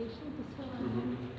deixa do seu lado. Uhum.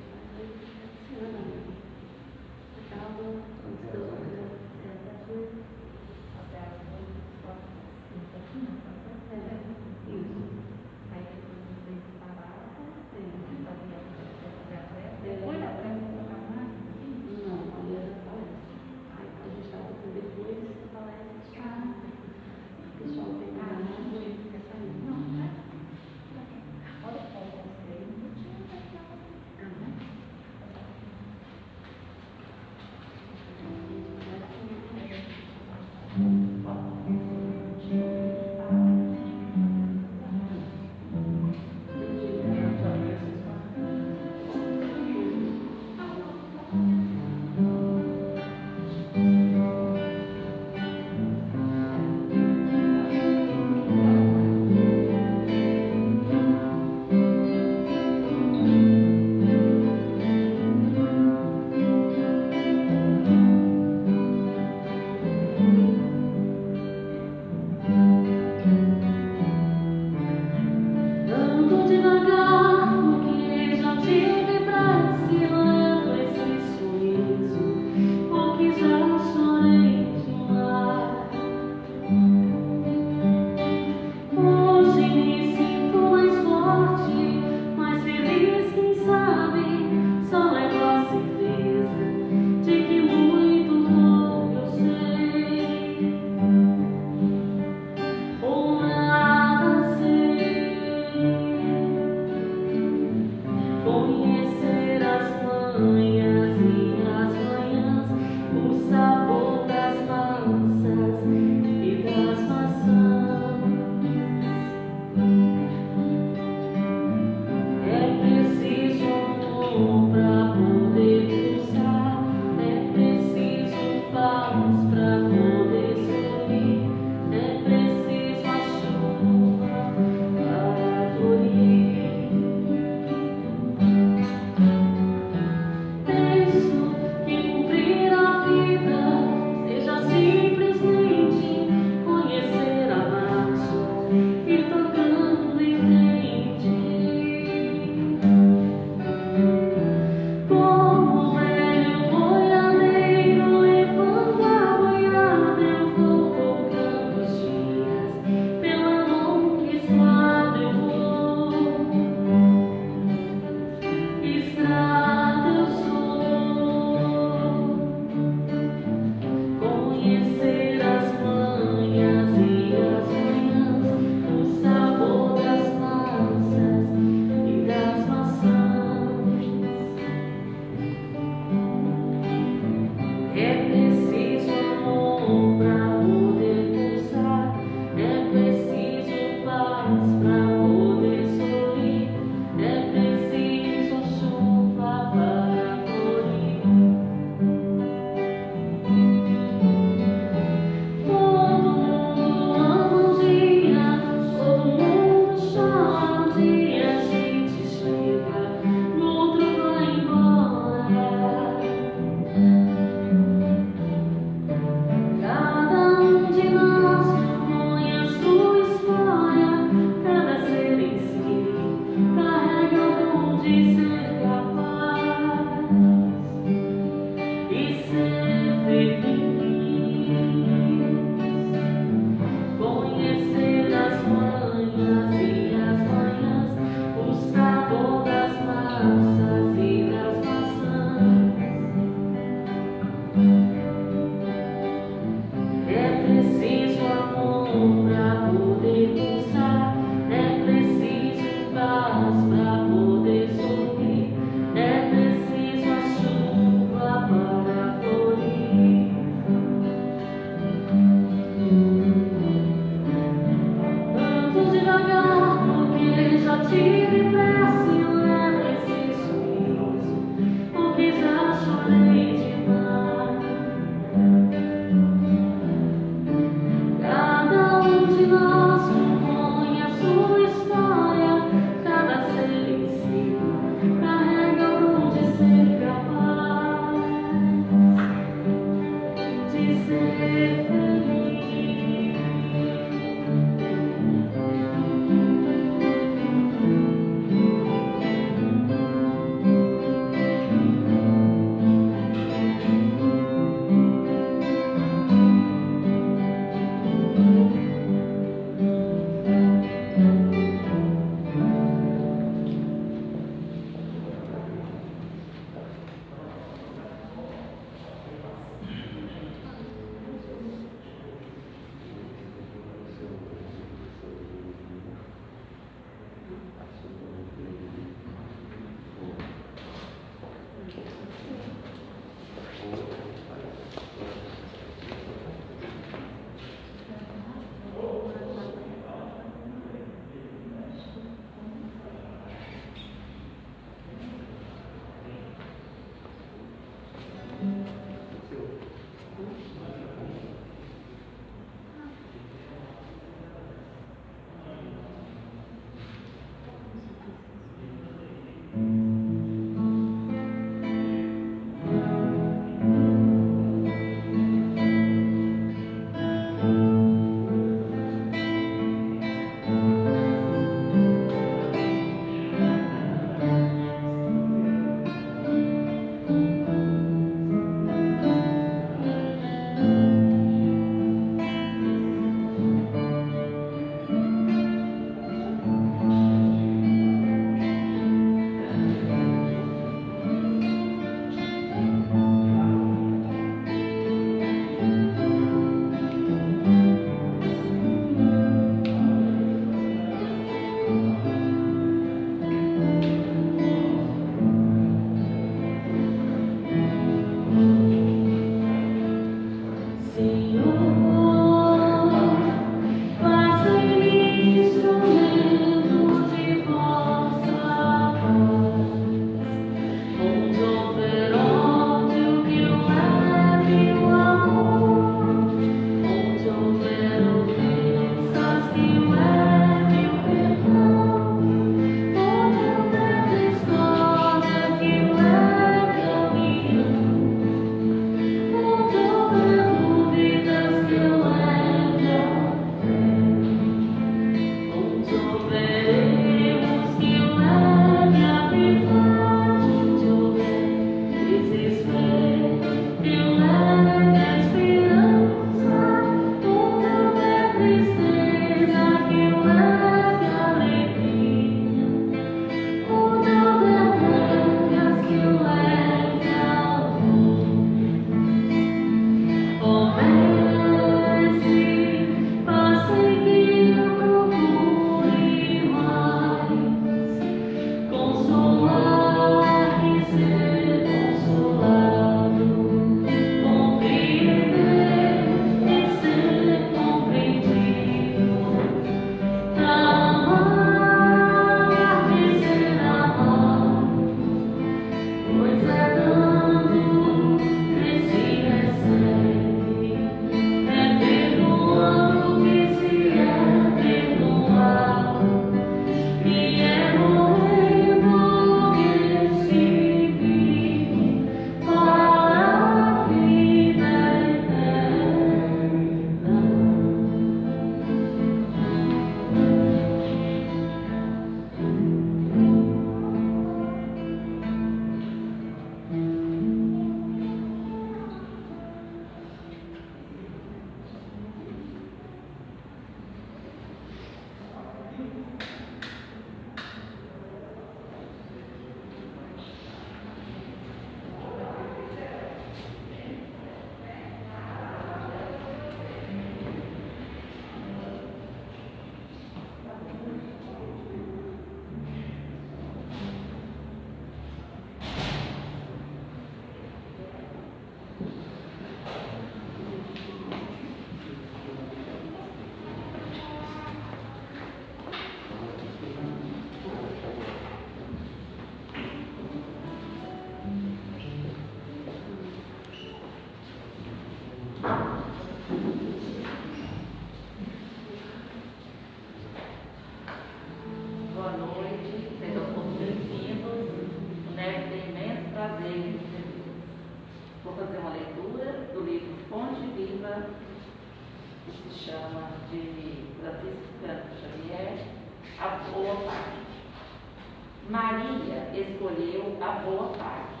Maria escolheu a boa parte,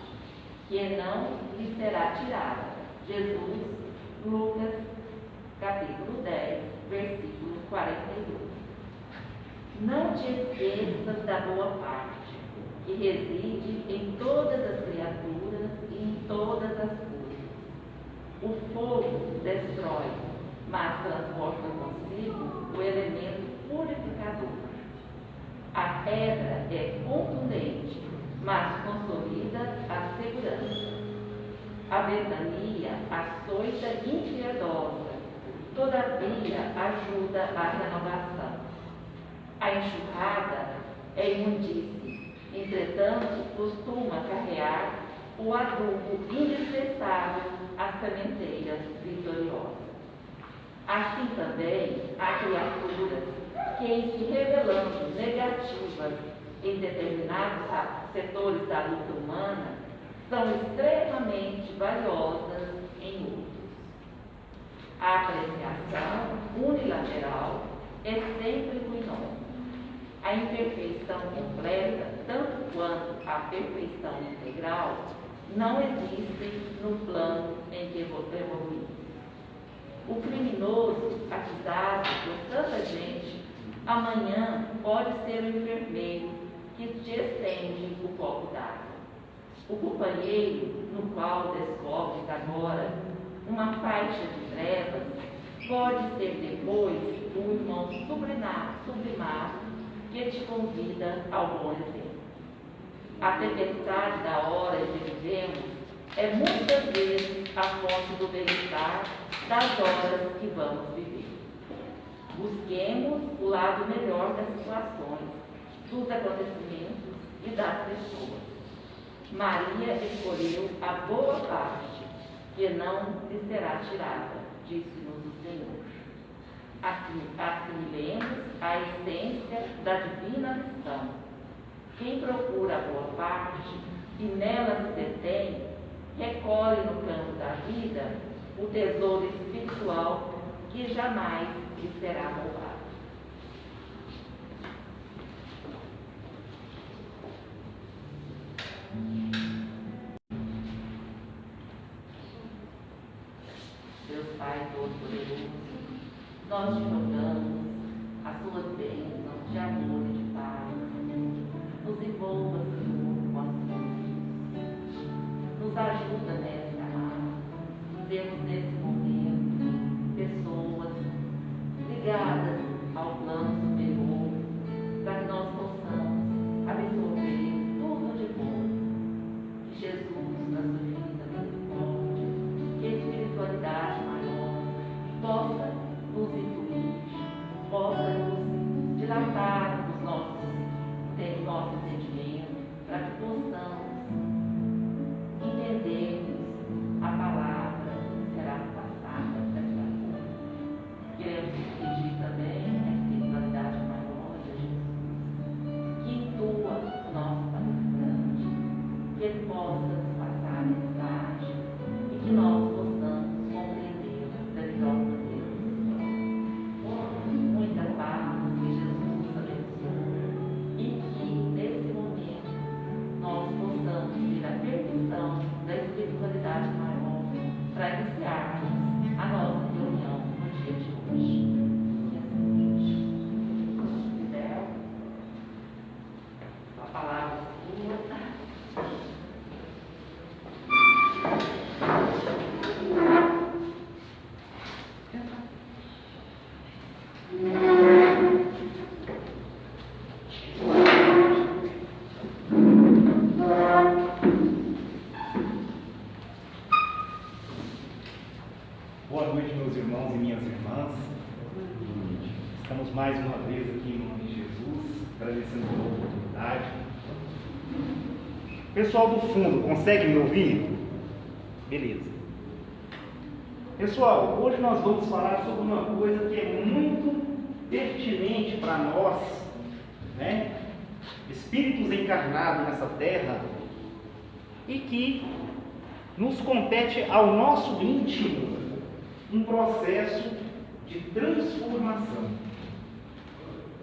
que não lhe será tirada. Jesus, Lucas, capítulo 10, versículo 42. Não te esqueças da boa parte, que reside em todas as criaturas e em todas as coisas. O fogo destrói, mas transporta consigo o elemento purificador. A pedra é contundente, mas consolida a segurança. A ventania açoita e impiedosa, todavia ajuda a renovação. A enxurrada é imundície, entretanto costuma carregar o adubo indispensável à sementeira vitoriosa. Assim também há criaturas que, em se revelando negativas em determinados setores da luta humana, são extremamente valiosas em outros. A apreciação unilateral é sempre ruinosa. A imperfeição completa, tanto quanto a perfeição integral, não existem no plano em que evoluímos. O criminoso, acusado por tanta gente, amanhã pode ser o enfermeiro que te estende o copo d'água. O companheiro no qual descobres agora uma faixa de trevas pode ser depois um irmão sublimado que te convida ao bom exemplo. A tempestade da hora em que vivemos é muitas vezes a fonte do bem-estar das horas que vamos viver. Busquemos o lado melhor das situações, dos acontecimentos e das pessoas. Maria escolheu a boa parte, que não lhe será tirada, disse-nos o Senhor. Assimilemos a essência da divina lição. Quem procura a boa parte e nela se detém, recolhe no campo da vida o tesouro espiritual que jamais lhe será roubado. Deus Pai Todo-Poderoso, nós te rogamos as suas bênçãos de amor e de paz. Nos envolva, Senhor, com as suas. Nos ajuda nessa amada. Temos nesse momento pessoas ligadas ao plano superior, para que nós possamos absorver tudo de bom. Que Jesus, na sua infinita misericórdia, que a espiritualidade maior possa nos intuir, possa nos dilatar os nosso entendimento, para que possamos entendermos a palavra que será passada daqui a pouco. Queremos pedir também a espiritualidade maior de Jesus, que intua o nosso palestrante, que ele possa nos passar a mensagem e que nós possamos compreender da melhor maneira possível. Muita paz, que Jesus nos abençoe e que nesse momento nós possamos ter a perfeição da espiritualidade maior para iniciarmos a nossa reunião no dia de hoje. E assim seja. Fidel, a palavra sua. Boa noite, meus irmãos e minhas irmãs. Estamos mais uma vez aqui em nome de Jesus, agradecendo pela oportunidade. Pessoal do fundo, consegue me ouvir? Beleza. Pessoal, hoje nós vamos falar sobre uma coisa que é muito pertinente para nós, né? Espíritos encarnados nessa terra, e que nos compete ao nosso íntimo um processo de transformação.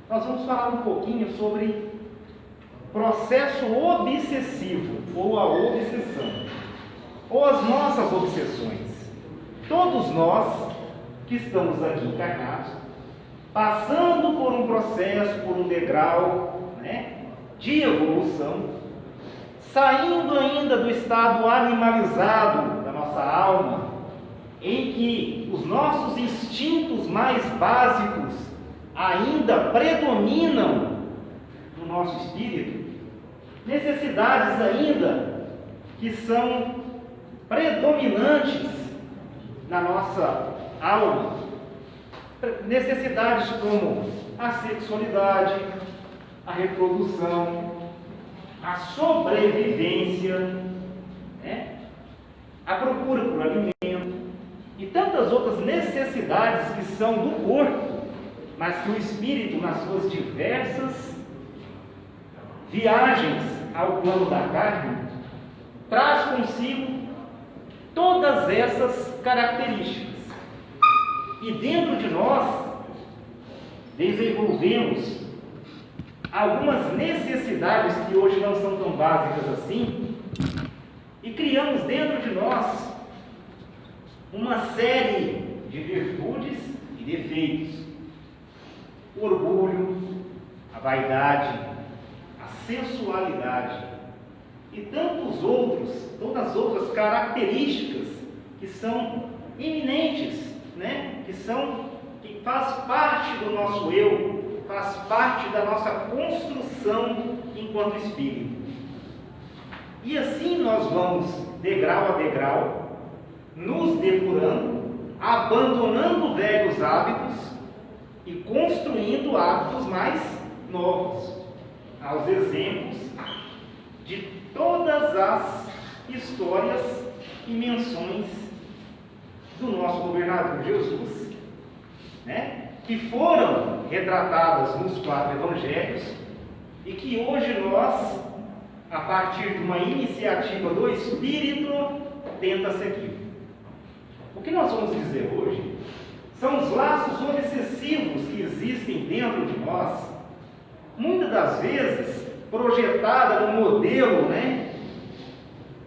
Nós vamos falar um pouquinho sobre processo obsessivo, ou a obsessão, ou as nossas obsessões. Todos nós que estamos aqui encarnados, passando por um processo, por um degrau, de evolução, saindo ainda do estado animalizado da nossa alma, em que os nossos instintos mais básicos ainda predominam no nosso espírito, necessidades ainda que são predominantes na nossa alma, necessidades como a sexualidade, a reprodução, a sobrevivência, a procura por alimento e tantas outras necessidades que são do corpo, mas que o espírito, nas suas diversas viagens ao plano da carne, traz consigo todas essas características. E dentro de nós desenvolvemos algumas necessidades que hoje não são tão básicas assim, e criamos dentro de nós uma série de virtudes e defeitos: o orgulho, a vaidade, a sensualidade e tantas outras características que são iminentes, que faz parte do nosso eu, faz parte da nossa construção enquanto espírito. E assim nós vamos, degrau a degrau, nos depurando, abandonando velhos hábitos e construindo hábitos mais novos, aos exemplos de todas as histórias e menções do nosso governador Jesus, que foram retratadas nos 4 evangelhos e que hoje nós, a partir de uma iniciativa do Espírito, tenta seguir. O que nós vamos dizer hoje são os laços obsessivos que existem dentro de nós, muitas das vezes projetada no modelo,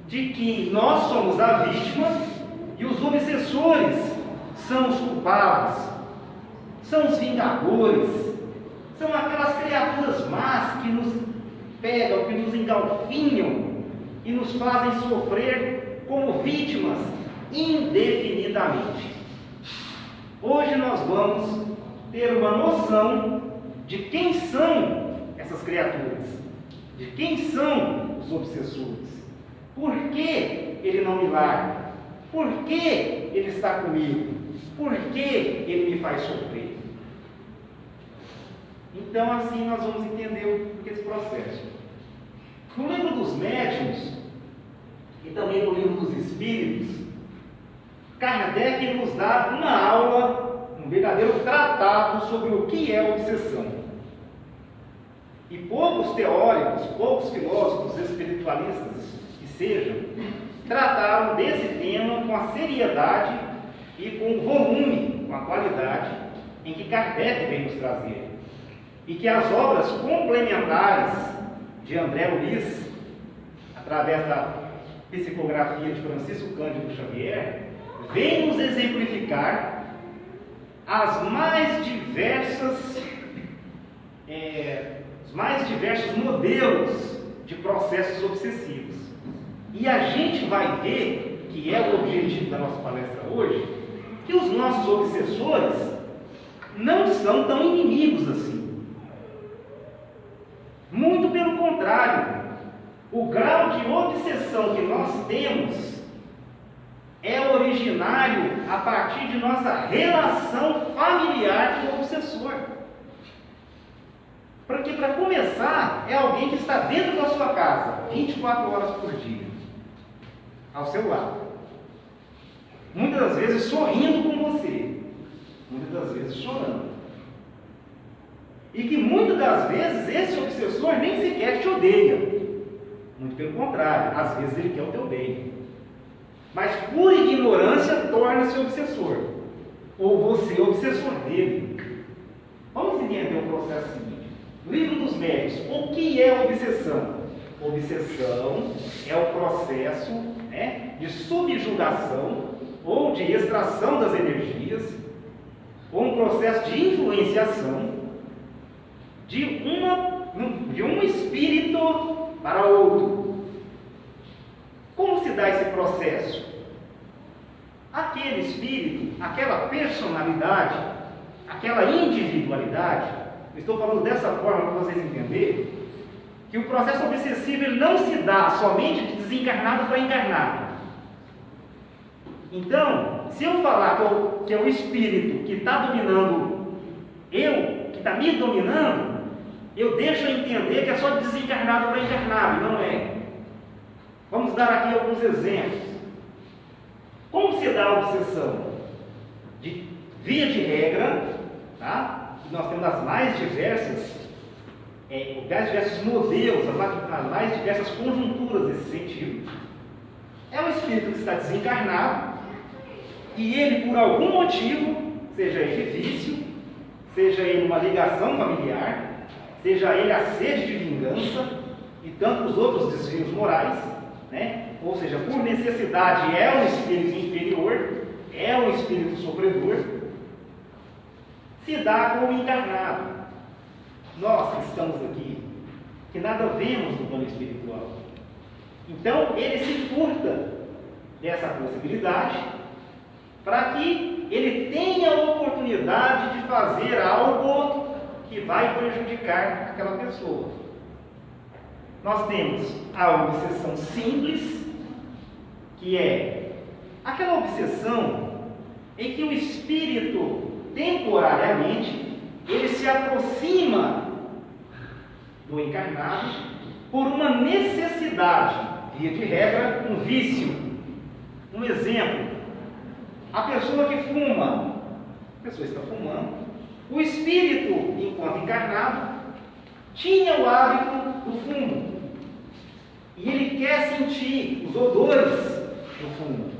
de que nós somos a vítima e os obsessores são os culpados, são os vingadores, são aquelas criaturas más que nos pegam, que nos engalfinham e nos fazem sofrer como vítimas indefinidamente. Hoje nós vamos ter uma noção de quem são essas criaturas, de quem são os obsessores, por que ele não me larga, por que ele está comigo, por que ele me faz sofrer. Então assim nós vamos entender esse processo. No livro dos médiuns e também no livro dos espíritos, Kardec nos dá uma aula, um verdadeiro tratado sobre o que é obsessão. E poucos teóricos, poucos filósofos espiritualistas que sejam, trataram desse tema com a seriedade e com o volume, com a qualidade em que Kardec vem nos trazer. E que as obras complementares de André Luiz, através da psicografia de Francisco Cândido Xavier, vem nos exemplificar os mais diversos modelos de processos obsessivos. E a gente vai ver, que é o objetivo da nossa palestra hoje, que os nossos obsessores não são tão inimigos assim. Muito pelo contrário, o grau de obsessão que nós temos é originário a partir de nossa relação familiar com o obsessor. Porque, para começar, é alguém que está dentro da sua casa, 24 horas por dia, ao seu lado. Muitas das vezes sorrindo com você, muitas das vezes chorando. E que muitas das vezes esse obsessor nem sequer te odeia. Muito pelo contrário, às vezes ele quer o teu bem. Mas por ignorância torna-se obsessor. Ou você obsessor dele. Vamos entender o processo seguinte. Livro dos Médios. O que é obsessão? Obsessão é o processo, né, de subjugação ou de extração das energias, ou um processo de influenciação de um espírito para outro. Como se dá esse processo? Aquele espírito, aquela personalidade, aquela individualidade, estou falando dessa forma para vocês entenderem, que o processo obsessivo ele não se dá somente de desencarnado para encarnado. Então, se eu falar que é o espírito que está dominando eu, que está me dominando, eu deixo a entender que é só de desencarnado para encarnado, não é. Vamos dar aqui alguns exemplos. Como se dá a obsessão? Via de regra, tá? Nós temos as mais diversos modelos, as mais diversas conjunturas nesse sentido. É um espírito que está desencarnado e ele, por algum motivo, seja ele vício, seja ele uma ligação familiar, seja ele a sede de vingança e tantos outros desvios morais, né? Ou seja, por necessidade é um espírito inferior, é um espírito sofredor, se dá como encarnado. Nós que estamos aqui, que nada vemos no plano espiritual, então ele se furta dessa possibilidade para que ele tenha a oportunidade de fazer algo que vai prejudicar aquela pessoa. Nós temos a obsessão simples, que é aquela obsessão em que o espírito temporariamente ele se aproxima do encarnado por uma necessidade, via de regra, um vício. Um exemplo, a pessoa que fuma, a pessoa está fumando, o espírito, enquanto encarnado, tinha o hábito do fumo, e ele quer sentir os odores do fumo,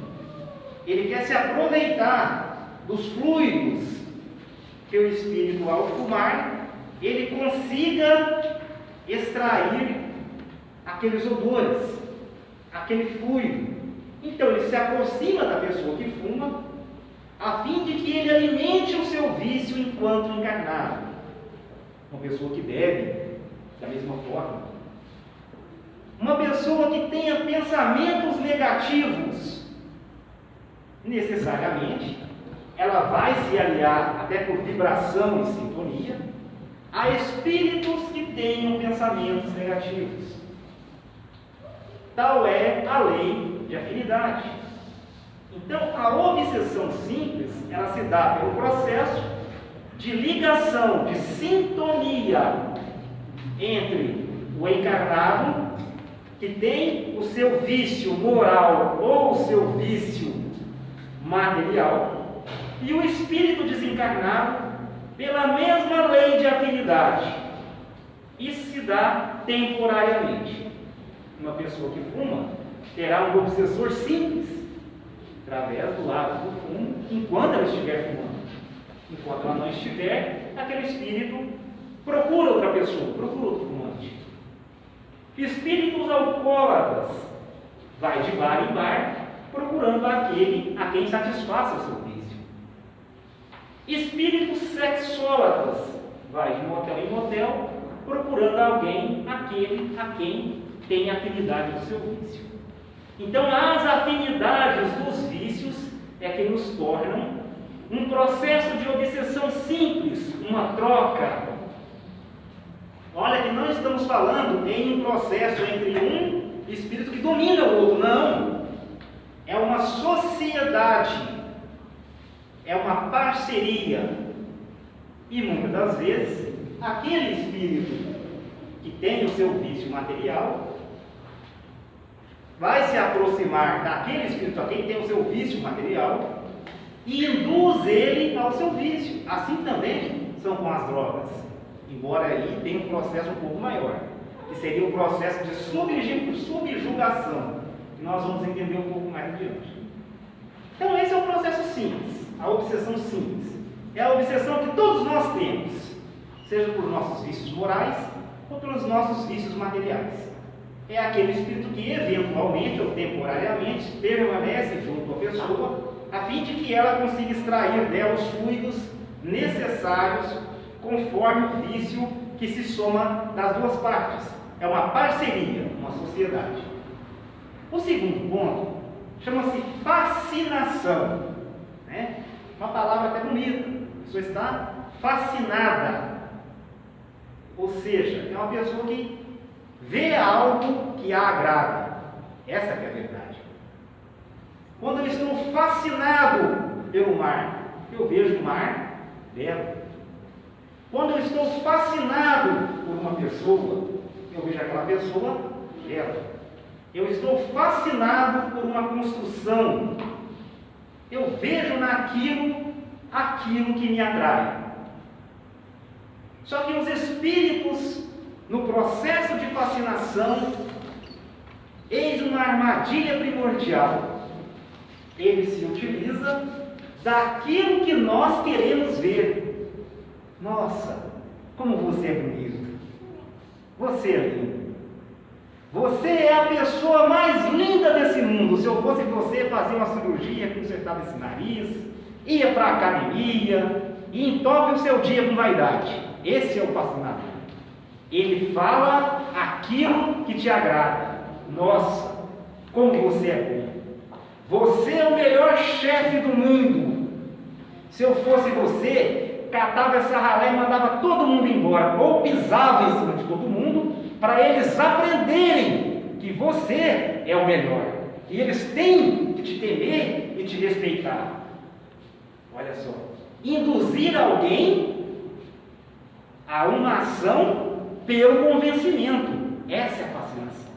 ele quer se aproveitar dos fluidos que o espírito, ao fumar, ele consiga extrair aqueles odores, aquele fluido. Então ele se aproxima da pessoa que fuma, a fim de que ele alimente o seu vício enquanto encarnado. Uma pessoa que bebe, da mesma forma. Uma pessoa que tenha pensamentos negativos, necessariamente, ela vai se aliar, até por vibração e sintonia, a espíritos que tenham pensamentos negativos. Tal é a lei de afinidade. Então, a obsessão simples, ela se dá pelo processo de ligação, de sintonia entre o encarnado, que tem o seu vício moral ou o seu vício material, e o espírito desencarnado pela mesma lei de afinidade. Isso se dá temporariamente. Uma pessoa que fuma terá um obsessor simples, através do lado do fumo, enquanto ela estiver fumando. Enquanto ela não estiver, aquele espírito procura outra pessoa, procura outro fumante. Espíritos alcoólatras, vai de bar em bar, procurando aquele a quem satisfaça o seu vício. Espíritos sexólatras, vai de motel em motel, procurando aquele a quem tem afinidade do seu vício. Então, as afinidades dos vícios é que nos tornam um processo de obsessão simples, uma troca. Olha que não estamos falando em um processo entre um espírito que domina o outro, não. É uma sociedade, é uma parceria. E muitas das vezes, aquele espírito que tem o seu vício material vai se aproximar daquele espírito a quem tem o seu vício material e induz ele ao seu vício. Assim também são com as drogas, embora aí tenha um processo um pouco maior, que seria um processo de subjugação, que nós vamos entender um pouco mais adiante. Então esse é o processo simples, a obsessão simples. É a obsessão que todos nós temos, seja por nossos vícios morais ou pelos nossos vícios materiais. É aquele espírito que eventualmente ou temporariamente permanece junto à pessoa, a fim de que ela consiga extrair dela os fluidos necessários conforme o vício que se soma das duas partes. É uma parceria, uma sociedade. O segundo ponto chama-se fascinação. Né? Uma palavra até bonita. A pessoa está fascinada. Ou seja, é uma pessoa que vê algo que a agrada. Essa que é a verdade. Quando eu estou fascinado pelo mar, eu vejo o mar belo. Quando eu estou fascinado por uma pessoa, eu vejo aquela pessoa bela. Eu estou fascinado por uma construção. Eu vejo naquilo aquilo que me atrai. Só que os espíritos, no processo de fascinação, eis uma armadilha primordial. Ele se utiliza daquilo que nós queremos ver. Nossa, como você é bonito. Você é lindo. Você é a pessoa mais linda desse mundo. Se eu fosse você, fazia uma cirurgia, consertava esse nariz, ia para a academia e entope o seu dia com vaidade. Esse é o fascinador. Ele fala aquilo que te agrada. Nossa, como você é bom. Você é o melhor chefe do mundo. Se eu fosse você, catava essa ralé e mandava todo mundo embora, ou pisava em cima de todo mundo, para eles aprenderem que você é o melhor. E eles têm que te temer e te respeitar. Olha só, induzir alguém a uma ação pelo convencimento. Essa é a fascinação.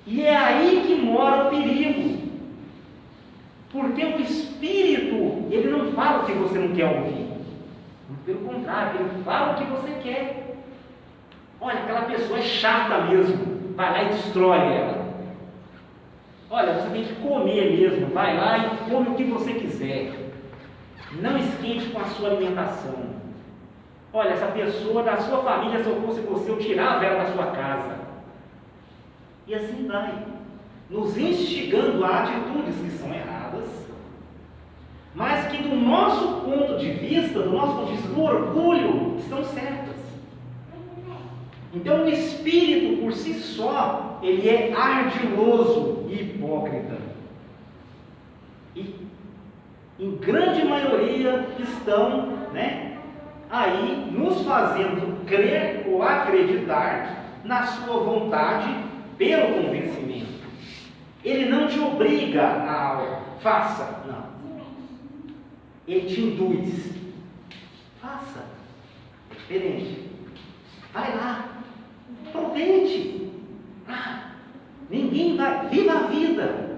E é aí que mora o perigo. Porque o espírito, ele não fala o que você não quer ouvir. Pelo contrário, ele fala o que você quer. Olha, aquela pessoa é chata mesmo. Vai lá e destrói ela. Olha, você tem que comer mesmo. Vai lá e come o que você quiser. Não esquente com a sua alimentação. Olha, essa pessoa da sua família, se eu fosse você, eu tirava ela da sua casa. E assim vai, nos instigando a atitudes que são erradas, mas que do nosso ponto de vista, do nosso ponto de vista, do orgulho, estão certas. Então o espírito por si só, ele é ardiloso e hipócrita. E em grande maioria estão, aí nos fazendo crer ou acreditar na sua vontade pelo convencimento. Ele não te obriga a algo, faça, não. Ele te induz, faça, é diferente. Vai lá, aproveite, ninguém vai, viva a vida.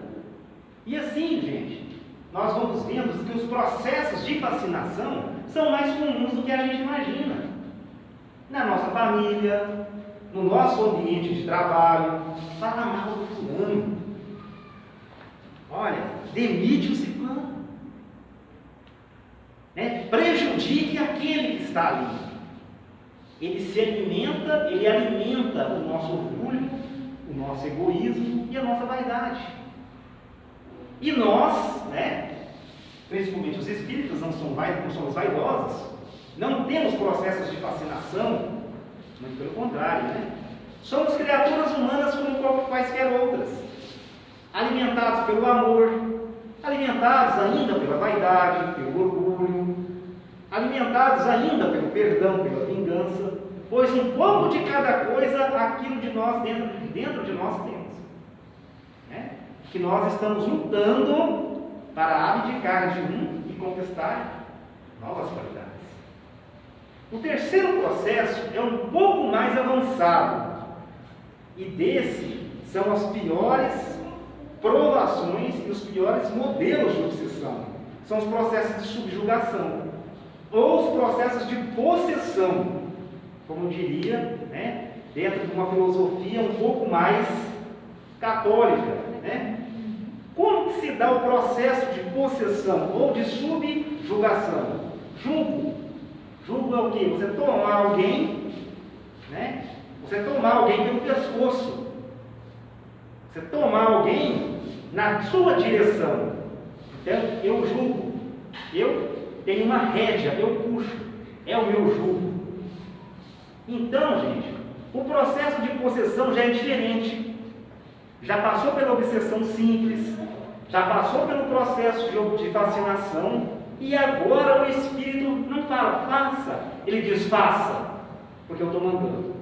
E assim, gente, nós vamos vendo que os processos de fascinação são mais comuns do que a gente imagina. Na nossa família, no nosso ambiente de trabalho, fala mal do fulano. Olha, demite o ciclano. Prejudique aquele que está ali. Ele alimenta o nosso orgulho, o nosso egoísmo e a nossa vaidade. E nós, principalmente os espíritos, não somos vaidosos, não temos processos de fascinação, muito pelo contrário, somos criaturas humanas como quaisquer outras, alimentados pelo amor, alimentados ainda pela vaidade, pelo orgulho, alimentados ainda pelo perdão, pela vingança, pois um pouco de cada coisa aquilo de nós dentro de nós temos, que nós estamos lutando para abdicar de um e conquistar novas qualidades. O terceiro processo é um pouco mais avançado, e desse são as piores provações e os piores modelos de obsessão. São os processos de subjugação, ou os processos de possessão, como diria, dentro de uma filosofia um pouco mais católica. Como que se dá o processo de possessão ou de subjugação? Jugo é o quê? Você tomar alguém, né? Você tomar alguém pelo pescoço. Você tomar alguém na sua direção. Então, eu julgo. Eu tenho uma rédea, eu puxo. É o meu jugo. Então, gente, o processo de possessão já é diferente. Já passou pela obsessão simples, já passou pelo processo de fascinação, e agora o Espírito não fala, faça. Ele diz, faça, porque eu estou mandando.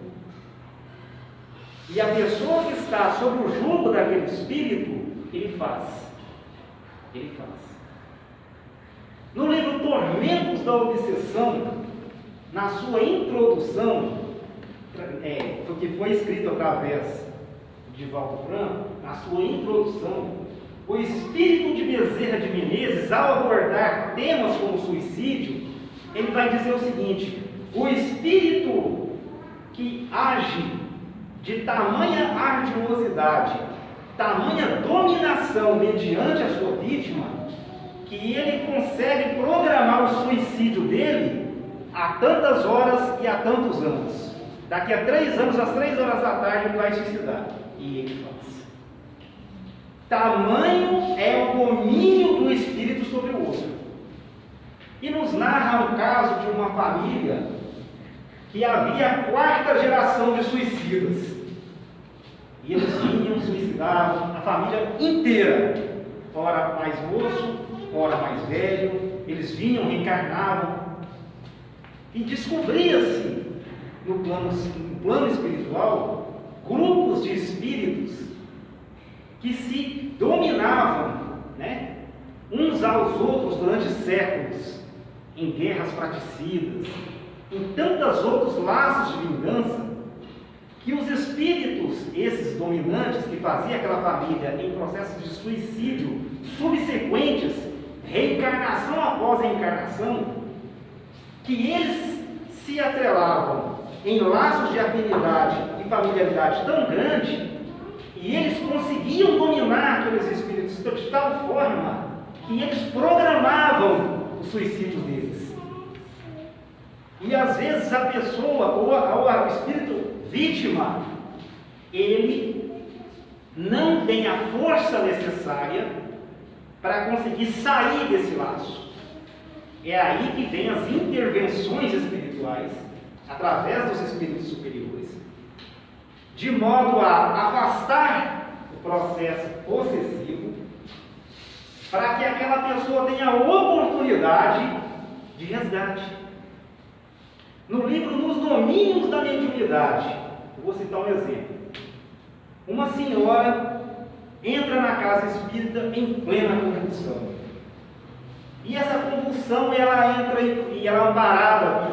E a pessoa que está sob o jugo daquele Espírito, ele faz. Ele faz. No livro Tormentos da Obsessão, na sua introdução, que foi escrito através de Divaldo Franco, na sua introdução, o espírito de Bezerra de Menezes, ao abordar temas como suicídio, ele vai dizer o seguinte: o espírito que age de tamanha ardilosidade, tamanha dominação mediante a sua vítima, que ele consegue programar o suicídio dele a tantas horas e a tantos anos. Daqui a 3 anos, às 3 horas da tarde, ele vai suicidar. E ele faz. Tamanho é o domínio do espírito sobre o outro. E nos narra um caso de uma família que havia a 4ª geração de suicidas. E eles vinham, suicidavam, a família inteira. Ora mais moço, ora mais velho. Eles vinham, reencarnavam. E descobria-se, no plano espiritual, grupos de espíritos que se dominavam, né, uns aos outros durante séculos, em guerras fratricidas, em tantos outros laços de vingança, que os espíritos, esses dominantes que faziam aquela família em processos de suicídio subsequentes, reencarnação após reencarnação, que eles se atrelavam em laços de afinidade e familiaridade tão grande, e eles conseguiam dominar aqueles espíritos de tal forma que eles programavam os suicídios deles. E às vezes a pessoa, ou o espírito vítima, ele não tem a força necessária para conseguir sair desse laço. É aí que vem as intervenções espirituais, através dos espíritos superiores, de modo a afastar o processo possessivo, para que aquela pessoa tenha a oportunidade de resgate. No livro Nos Domínios da Mediunidade, eu vou citar um exemplo. Uma senhora entra na casa espírita em plena convulsão. E essa convulsão, ela entra e ela é amparada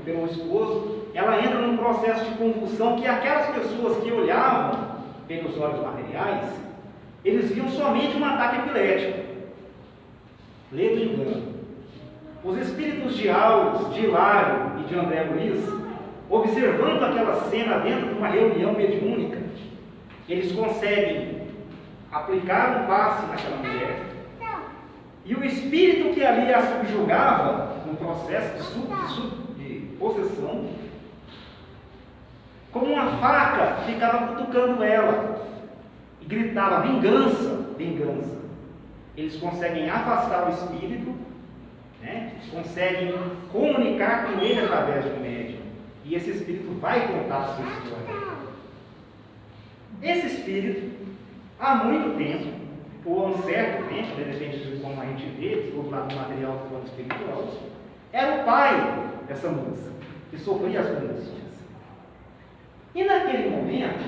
pelo esposo, ela entra num processo de convulsão que aquelas pessoas que olhavam pelos olhos materiais, eles viam somente um ataque epilético. Ledo engano. Os espíritos de Aulos, de Hilário e de André Luiz, observando aquela cena dentro de uma reunião mediúnica, eles conseguem aplicar um passe naquela mulher, e o espírito que ali a subjugava, no processo de possessão, com uma faca, ficava cutucando ela e gritava: vingança, vingança. Eles conseguem afastar o espírito, né? Conseguem comunicar com ele através de um médium, e esse espírito vai contar a sua história. Esse espírito, há muito tempo, ou há um certo tempo, depende de como a gente vê, do lado material do plano espiritual, era o pai dessa moça, que sofria as angústias. E naquele momento,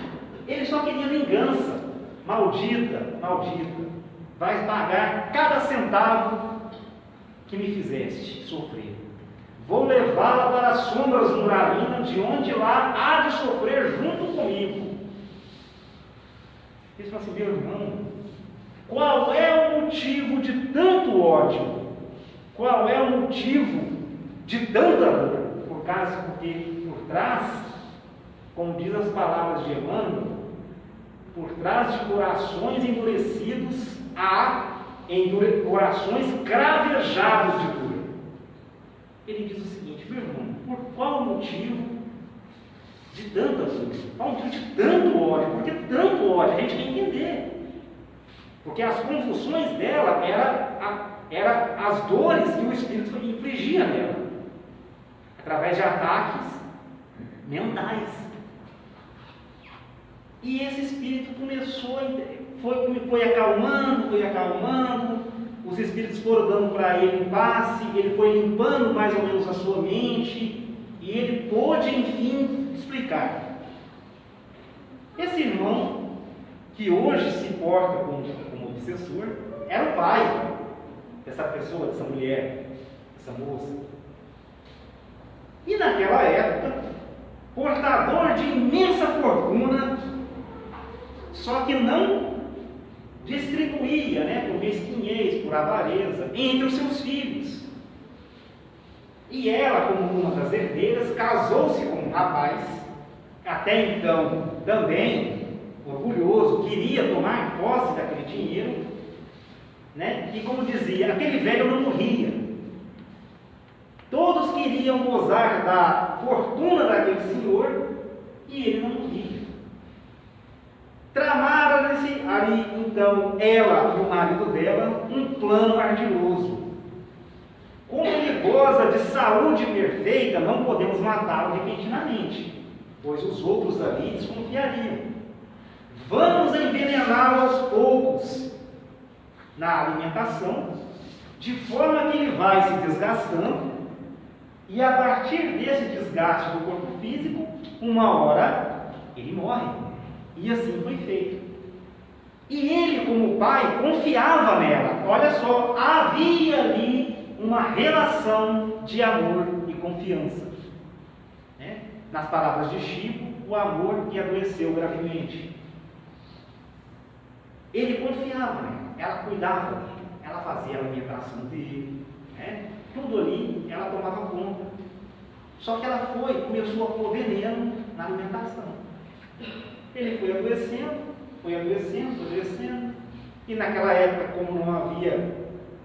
ele só queria vingança. Maldita, maldita, vais pagar cada centavo que me fizeste sofrer. Vou levá-la para as sombras do Muralina, de onde lá há de sofrer junto comigo. Ele falou assim: meu irmão, qual é o motivo de tanto ódio? Qual é o motivo de tanta dor? Porque por trás, como diz as palavras de Emmanuel, por trás de corações endurecidos há corações cravejados de dor. Ele diz o seguinte: meu irmão, motivo de tanta dor? Qual o motivo de tanto ódio? Por que tanto ódio? A gente tem que entender. Porque as convulsões dela eram as dores que o espírito infligia nela, através de ataques mentais. E esse espírito começou, foi acalmando, os espíritos foram dando para ele um passe, ele foi limpando mais ou menos a sua mente, e ele pôde, enfim, explicar. Esse irmão, que hoje se porta como obsessor, era o pai dessa pessoa, dessa mulher, dessa moça. E naquela época, portador de imensa fortuna, só que não distribuía, por mesquinhez, por avareza, entre os seus filhos. E ela, como uma das herdeiras, casou-se com um rapaz, até então também orgulhoso, queria tomar posse daquele dinheiro, e como dizia, aquele velho não morria. Todos queriam gozar da fortuna daquele senhor e ele não morria. Tramaram-se ali, então, ela e o marido dela, um plano ardiloso. Como ele goza de saúde perfeita, não podemos matá-lo repentinamente, pois os outros ali desconfiariam. Vamos envenená-lo aos poucos na alimentação, de forma que ele vai se desgastando, e a partir desse desgaste do corpo físico, uma hora ele morre. E assim foi feito. E ele, como pai, confiava nela. Olha só, havia ali uma relação de amor e confiança. Nas palavras de Chico, o amor que adoeceu gravemente. Ele confiava nela, ela cuidava dele, ela fazia a alimentação dele, tudo ali ela tomava conta. Só que ela começou a pôr veneno na alimentação. Ele foi adoecendo, e naquela época, como não havia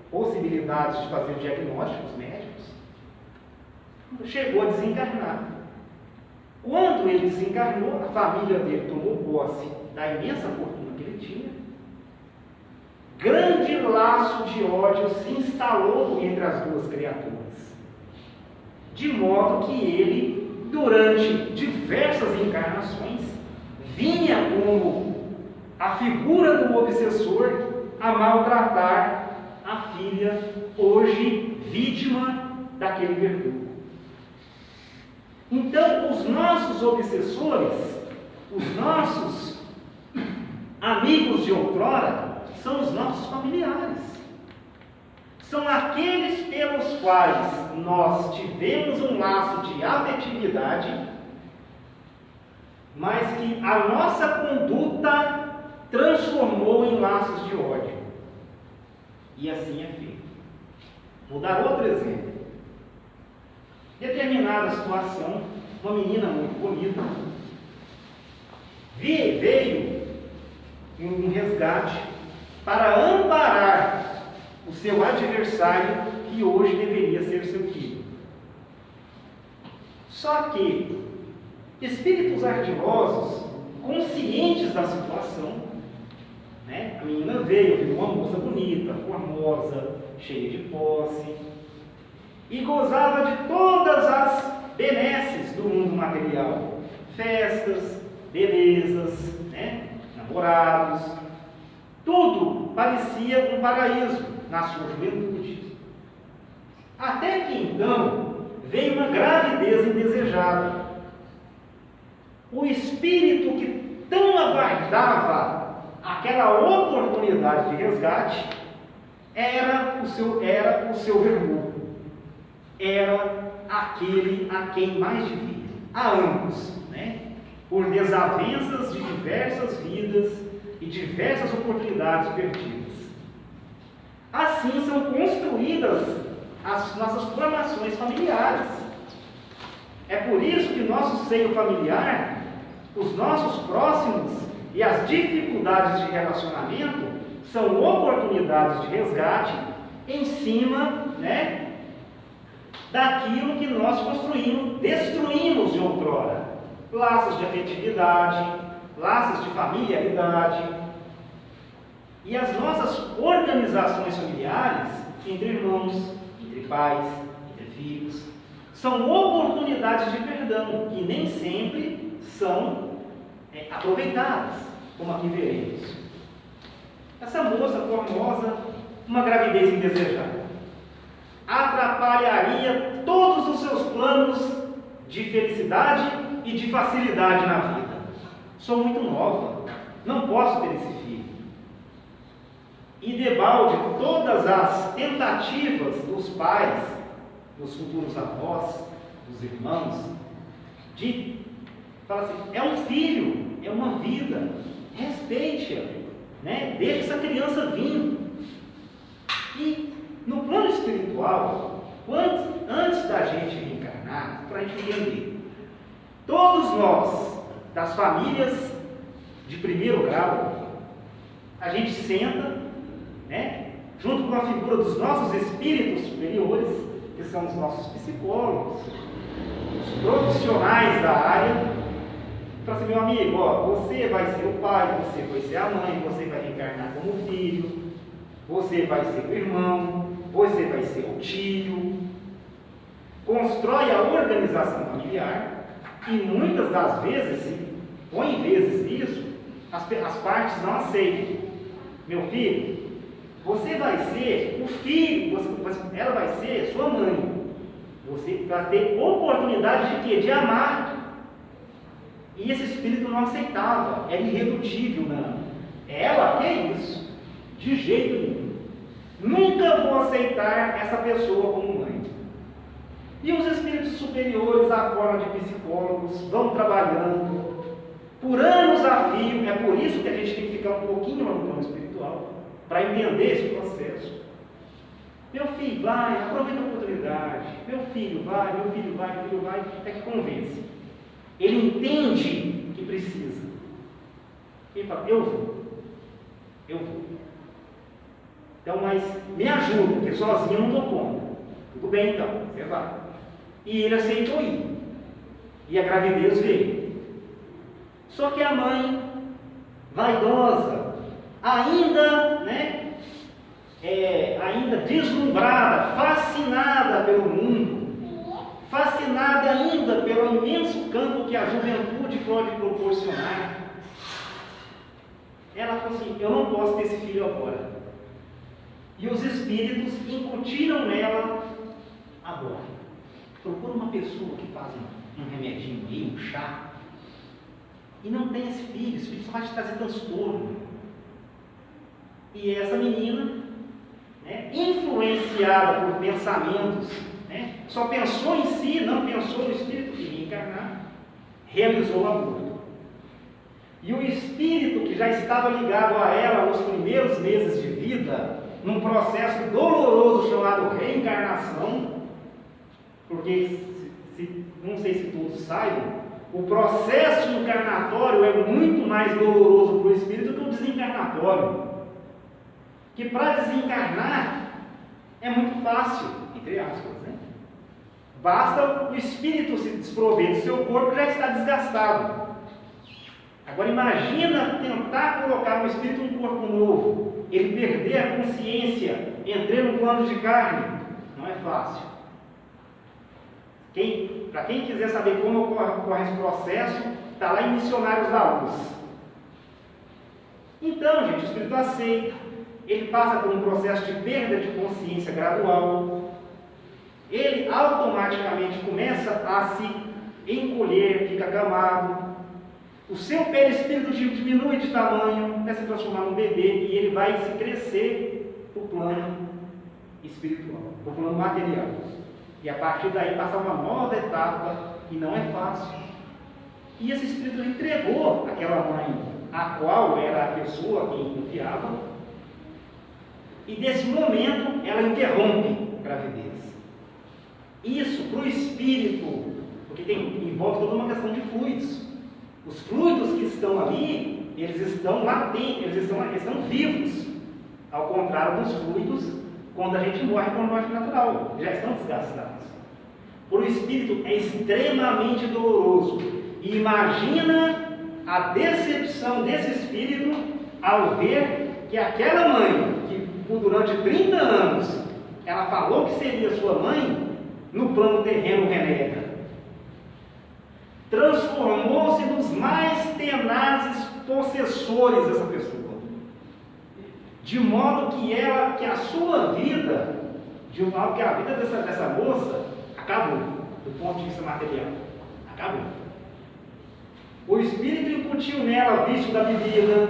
possibilidades de fazer diagnósticos médicos, chegou a desencarnar. Quando ele desencarnou, a família dele tomou posse da imensa fortuna que ele tinha. Grande laço de ódio se instalou entre as duas criaturas, de modo que ele, durante diversas encarnações, vinha como a figura do obsessor a maltratar a filha, hoje vítima daquele verdugo. Então, os nossos obsessores, os nossos amigos de outrora, são os nossos familiares. São aqueles pelos quais nós tivemos um laço de afetividade, mas que a nossa conduta transformou em laços de ódio. E assim é feito. Vou dar outro exemplo. Determinada situação, uma menina muito bonita veio em um resgate para amparar o seu adversário, que hoje deveria ser seu filho. Só que espíritos ardilosos, conscientes da situação, a menina veio uma moça bonita, formosa, cheia de posse, e gozava de todas as benesses do mundo material, festas, belezas, namorados, tudo parecia um paraíso na sua juventude. Até que então veio uma gravidez indesejada. O espírito que tão aguardava aquela oportunidade de resgate era o seu verdugo. Era aquele a quem mais devia, a ambos, por desavenças de diversas vidas e diversas oportunidades perdidas. Assim são construídas as nossas formações familiares. É por isso que nosso seio familiar, os nossos próximos e as dificuldades de relacionamento são oportunidades de resgate em cima, daquilo que nós construímos, destruímos constrói laços de afetividade, laços de familiaridade. E as nossas organizações familiares, entre irmãos, entre pais, entre filhos, são oportunidades de perdão que nem sempre são aproveitadas, como aqui veremos. Essa moça formosa, uma gravidez indesejada, atrapalharia todos os seus planos de felicidade e de facilidade na vida. Sou muito nova, não posso ter esse filho. E debalde todas as tentativas dos pais, dos futuros avós, dos irmãos, de falar assim, é um filho, é uma vida, respeite-a, né? Deixe essa criança vir. E no plano espiritual, antes da gente reencarnar, para a gente entender, todos nós, das famílias de primeiro grau, a gente senta, né, junto com a figura dos nossos espíritos superiores, que são os nossos psicólogos, os profissionais da área, para assim, meu amigo, você vai ser o pai, você vai ser a mãe, você vai reencarnar como filho, você vai ser o irmão, você vai ser o tio. Constrói a organização familiar e muitas das vezes, ou em vezes isso, as partes não aceitam. Meu filho, você vai ser o filho, ela vai ser sua mãe. Você vai ter oportunidade de quê? De amar. E esse espírito não aceitava, era irredutível, não. Ela, que é isso? De jeito nenhum. Nunca vou aceitar essa pessoa como mãe. E os espíritos superiores, a forma de psicólogos, vão trabalhando por anos a fio. É por isso que a gente tem que ficar um pouquinho lá no plano espiritual, para entender esse processo. Meu filho vai, aproveita a oportunidade. Meu filho vai, meu filho vai, meu filho vai. É que convence. Ele entende que precisa. Ele fala, eu vou. Então, mas me ajuda, porque sozinho eu não dou conta. Tudo bem então, você vai. E ele aceitou ir. E a gravidez veio. Só que a mãe, vaidosa, ainda deslumbrada, fascinada pelo mundo, fascinada ainda pelo imenso campo que a juventude pode proporcionar, ela falou assim, eu não posso ter esse filho agora. E os espíritos incutiram nela agora. Procura uma pessoa que faz um remedinho aí, um chá, e não tem esse filho só vai te trazer transtorno. E essa menina, influenciada por pensamentos, só pensou em si, não pensou no espírito de reencarnar, realizou o aborto. E o espírito que já estava ligado a ela nos primeiros meses de vida, num processo doloroso chamado reencarnação, porque, não sei se todos saibam, o processo encarnatório é muito mais doloroso para o espírito que o desencarnatório. Que para desencarnar é muito fácil, entre aspas, basta o espírito se desprover do seu corpo, já está desgastado. Agora imagina tentar colocar no espírito um corpo novo, ele perder a consciência, entrar no plano de carne, não é fácil. Para quem quiser saber como ocorre esse processo, está lá em Missionários da Luz. Então, gente, o espírito aceita, ele passa por um processo de perda de consciência gradual, ele automaticamente começa a se encolher, fica acamado, o seu perispírito diminui de tamanho, até se transformar num bebê, e ele vai se crescer para o plano espiritual, para o plano material. E a partir daí passa uma nova etapa, que não é fácil. E esse espírito entregou aquela mãe, a qual era a pessoa que confiava, e desse momento ela interrompe a gravidez. Isso para o espírito, porque envolve toda uma questão de fluidos. Os fluidos que estão ali, eles estão latentes, eles estão vivos, ao contrário dos fluidos quando a gente morre com a morte natural, já estão desgastados. para o espírito é extremamente doloroso. E imagina a decepção desse espírito ao ver que aquela mãe, que durante 30 anos ela falou que seria sua mãe, no plano terreno renega. Transformou-se nos mais tenazes possessores dessa pessoa, de modo que a sua vida, de modo que a vida dessa moça acabou, do ponto de vista material, acabou. O Espírito incutiu nela vício da bebida,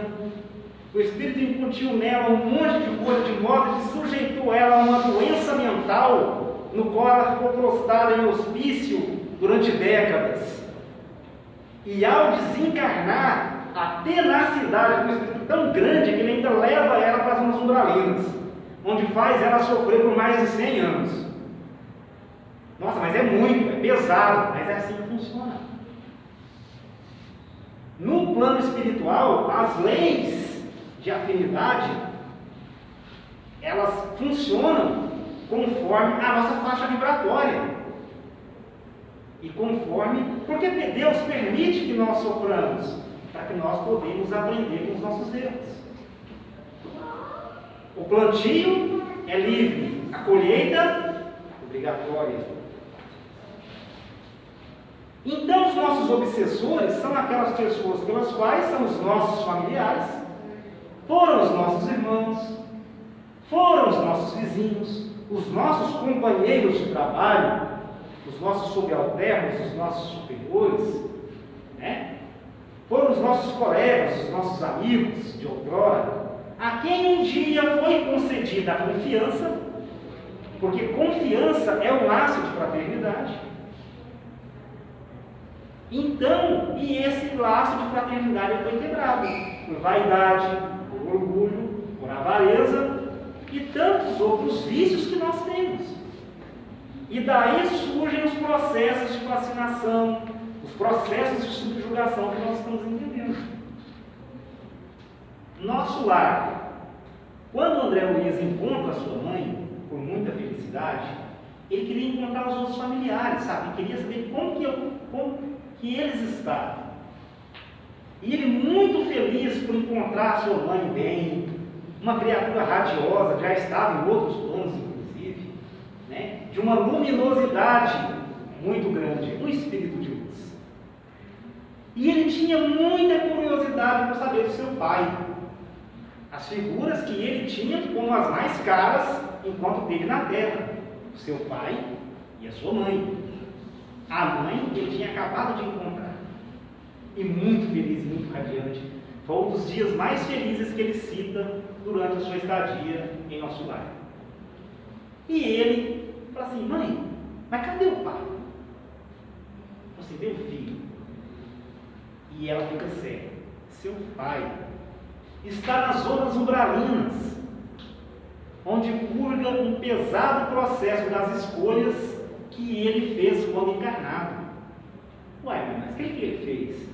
o Espírito incutiu nela um monte de coisa, de modo que sujeitou ela a uma doença mental, no qual ela ficou prostrada em hospício durante décadas. E ao desencarnar, a tenacidade do Espírito é tão grande que ele ainda leva ela para as zonas umbralinas, onde faz ela sofrer por mais de 100 anos. Nossa, mas é muito, é pesado, mas é assim que funciona. No plano espiritual, as leis de afinidade, elas funcionam conforme a nossa faixa vibratória. E conforme, porque Deus permite que nós soframos, para que nós podemos aprender com os nossos erros. O plantio é livre, a colheita obrigatória. Então, os nossos obsessores são aquelas pessoas pelas quais são os nossos familiares, foram os nossos irmãos, foram os nossos vizinhos, os nossos companheiros de trabalho, os nossos subalternos, os nossos superiores, né? Foram os nossos colegas, os nossos amigos de outrora, a quem um dia foi concedida a confiança, porque confiança é um laço de fraternidade. Então, e esse laço de fraternidade foi quebrado por vaidade, por orgulho, por avareza e tantos outros vícios que nós temos. E daí surgem os processos de fascinação, os processos de subjugação que nós estamos entendendo. Nosso lar, quando André Luiz encontra a sua mãe, com muita felicidade, ele queria encontrar os outros familiares, sabe? Ele queria saber como que eles estavam. E ele, muito feliz por encontrar a sua mãe bem, uma criatura radiosa, já estava em outros planos, inclusive, né? De uma luminosidade muito grande, um espírito de luz. E ele tinha muita curiosidade por saber do seu pai, as figuras que ele tinha como as mais caras enquanto teve na terra, o seu pai e a sua mãe. A mãe ele tinha acabado de encontrar, e muito feliz e muito radiante. Foi um dos dias mais felizes que ele cita durante a sua estadia em nosso lar. E ele fala assim: mãe, mas cadê o pai? Você vê o filho? E ela fica séria: seu pai está nas zonas umbralinas, onde purga um pesado processo das escolhas que ele fez quando encarnado. Ué, mas o que ele fez?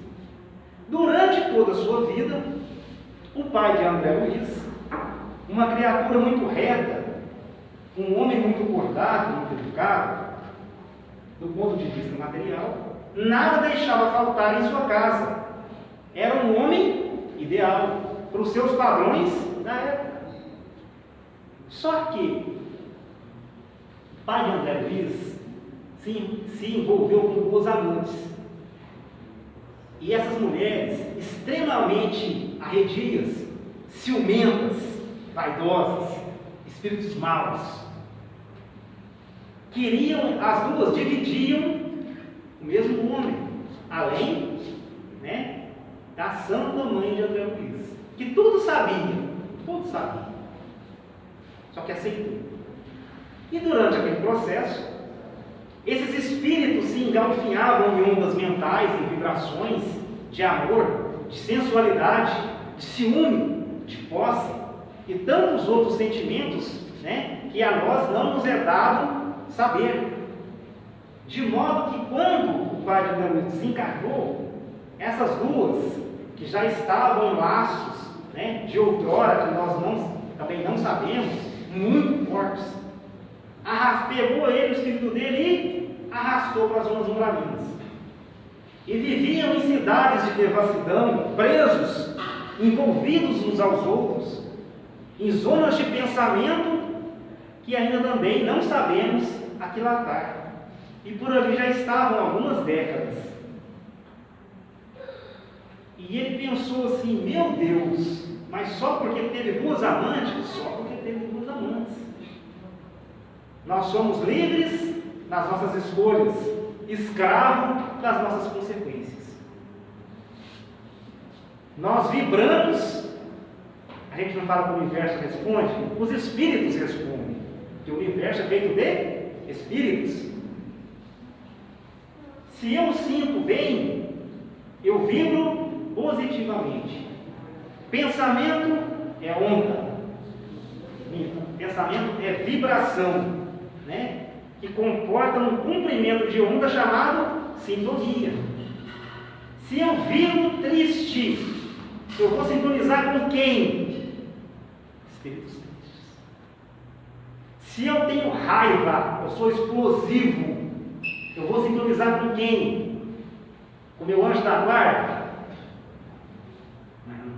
Durante toda a sua vida, o pai de André Luiz, uma criatura muito reta, um homem muito cordato, muito educado, do ponto de vista material, nada deixava faltar em sua casa. Era um homem ideal para os seus padrões da época. Só que o pai de André Luiz se envolveu com duas amantes. E essas mulheres, extremamente arredias, ciumentas, vaidosas, espíritos maus, as duas dividiam o mesmo homem, além, né, da santa mãe de André Luiz, que tudo sabia, só que aceitou. E durante aquele processo, esses espíritos se engalfinhavam em ondas mentais, em vibrações de amor, de sensualidade, de ciúme, de posse e tantos outros sentimentos, né, que a nós não nos é dado saber. De modo que quando o pai de André Luiz desencarnou, essas duas, que já estavam em laços, né, de outrora, que nós também não sabemos, muito fortes, pegou ele, o espírito dele, e arrastou para as zonas umbralinas. E viviam em cidades de devassidão, presos, envolvidos uns aos outros, em zonas de pensamento que ainda também não sabemos aquilatar. E por ali já estavam algumas décadas. E ele pensou assim, meu Deus, mas só porque teve duas amantes? Só porque teve duas amantes. Nós somos livres nas nossas escolhas, escravos das nossas consequências. Nós vibramos, a gente não fala que o universo responde, os espíritos respondem, porque o universo é feito de espíritos. Se eu sinto bem, eu vibro positivamente. Pensamento é onda, pensamento é vibração, né? Que comporta um comprimento de onda chamado sintonia. Se eu vibro triste, eu vou sintonizar com quem? Espíritos tristes. Se eu tenho raiva, eu sou explosivo, eu vou sintonizar com quem? Com o meu anjo da guarda? Não.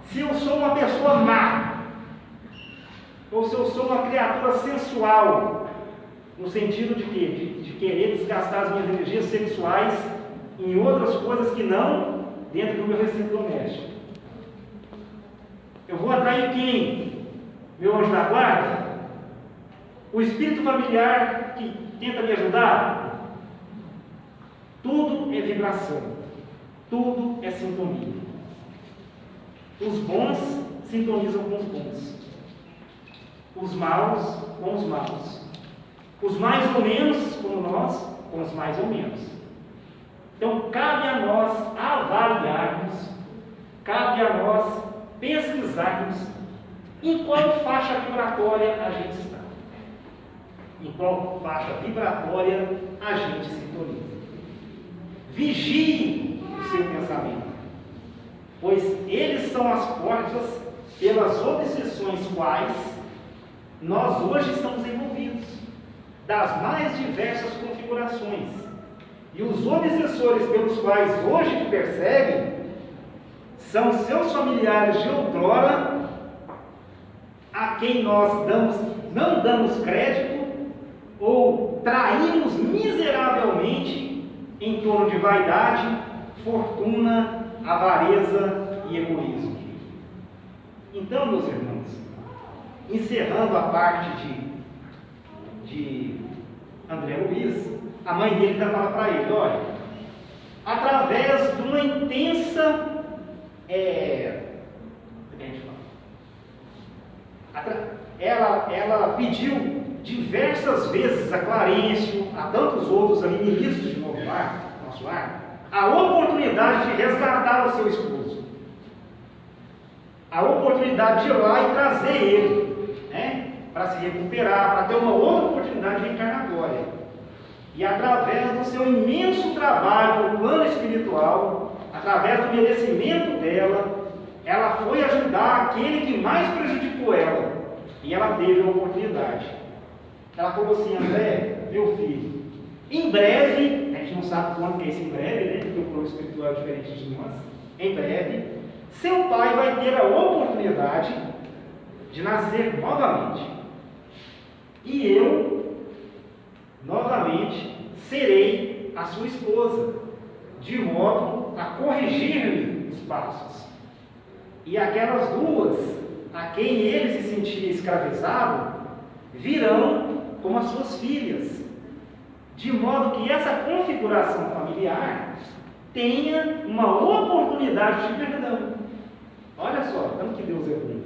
Se eu sou uma pessoa má, ou se eu sou uma criatura sensual, no sentido de quê? De querer desgastar as minhas energias sexuais em outras coisas que não dentro do meu recinto doméstico. Eu vou atrair quem? Meu anjo da guarda? O espírito familiar que tenta me ajudar? Tudo é vibração. Tudo é sintonia. Os bons sintonizam com os bons. Os maus com os maus. Os mais ou menos como nós com os mais ou menos. Então cabe a nós avaliarmos, cabe a nós pesquisarmos em qual faixa vibratória a gente está. Em qual faixa vibratória a gente sintoniza. Vigie o seu pensamento, pois eles são as portas pelas obsessões quais nós hoje estamos envolvidos, das mais diversas configurações. E os obsessores pelos quais hoje te perseguem são seus familiares de outrora, a quem nós não damos crédito ou traímos miseravelmente em torno de vaidade, fortuna, avareza e egoísmo. Então, meus irmãos, encerrando a parte de André Luiz, a mãe dele está falando para ele, olha, através de uma intensa ela pediu diversas vezes a Clarencio, a tantos outros ali, ministros de nosso lar, a oportunidade de resgatar o seu esposo, a oportunidade de ir lá e trazer ele, né, para se recuperar, para ter uma outra oportunidade reencarnatória. E através do seu imenso trabalho no plano espiritual, através do merecimento dela, ela foi ajudar aquele que mais prejudicou ela. E ela teve a oportunidade. Ela falou assim, André, meu filho, em breve, a gente não sabe quando que é esse em breve, né? Porque o plano espiritual é diferente de nós. Em breve, seu pai vai ter a oportunidade de nascer novamente. E eu, novamente, serei a sua esposa, de modo a corrigir-lhe os passos. E aquelas duas, a quem ele se sentia escravizado, virão como as suas filhas, de modo que essa configuração familiar tenha uma oportunidade de perdão. Olha só, como que Deus é bom.